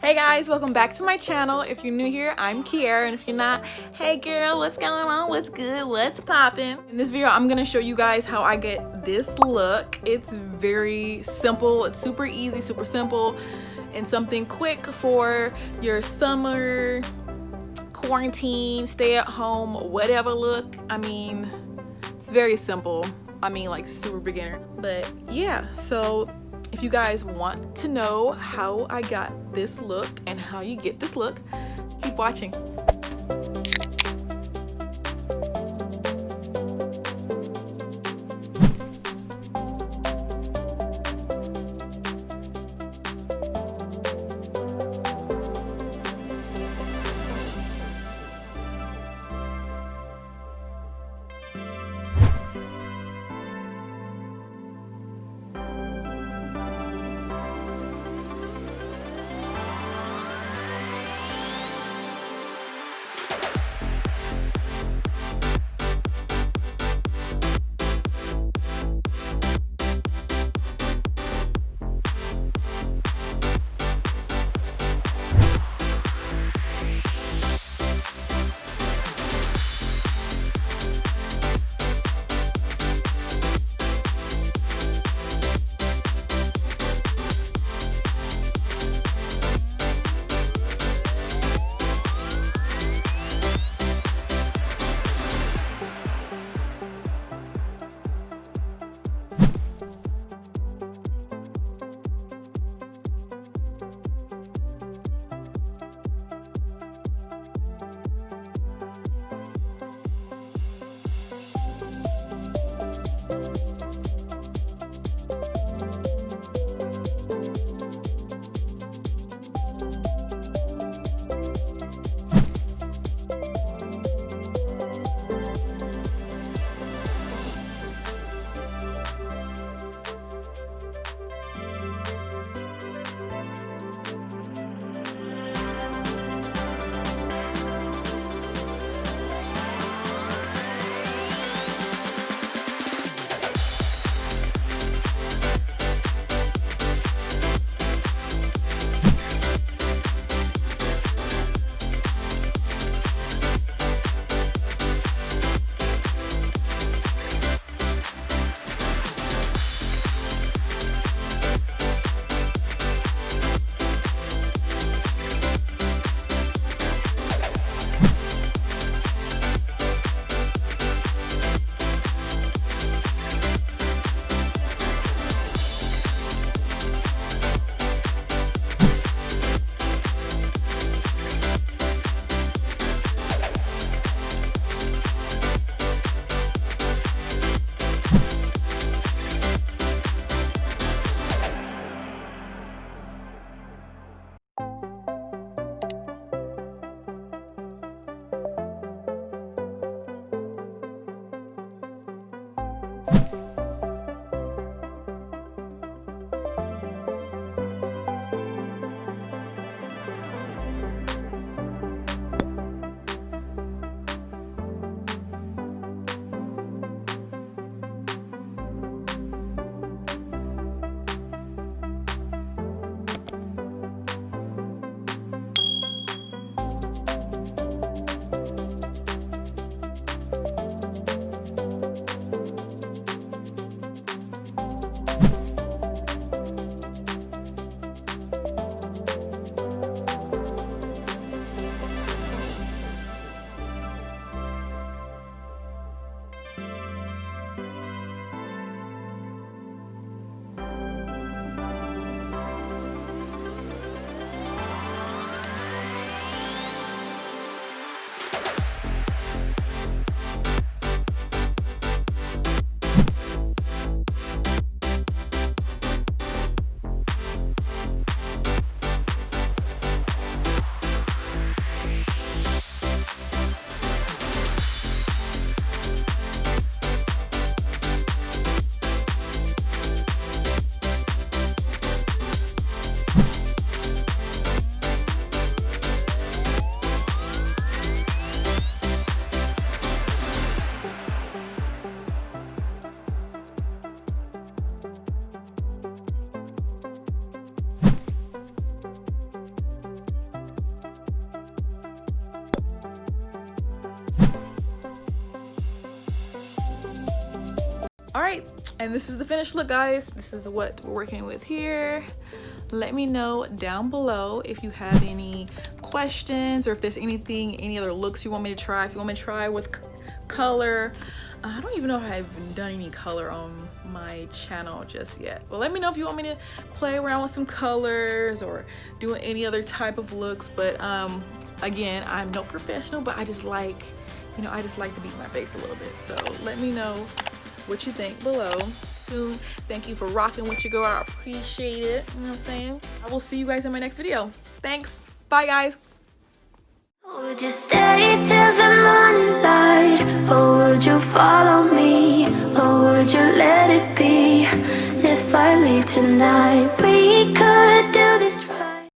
Hey guys, welcome back to my channel. If you're new here, I'm Kierra, and if you're not, hey girl, what's going on? What's good? What's poppin'? In this video, I'm gonna show you guys how I get this look. It's very simple, it's super easy, super simple, and something quick for your summer, quarantine, stay at home, whatever look. I mean, it's very simple. I mean, like super beginner. But yeah, so if you guys want to know how I got this look and how you get this look, keep watching. All right, and this is the finished look, guys. This is what we're working with here. Let me know down below if you have any questions or if there's any other looks you want me to try. If you want me to try with color, I don't even know if I've done any color on my channel just yet. Well, let me know if you want me to play around with some colors or do any other type of looks. But again, I'm no professional, but I just like, you know, I just like to beat my face a little bit. So let me know what you think below. Thank you for rocking with your girl. I appreciate it. You know what I'm saying? I will see you guys in my next video. Thanks. Bye, guys. Would you stay till the morning light, or would you follow me, or would you let it be? If I leave tonight, we could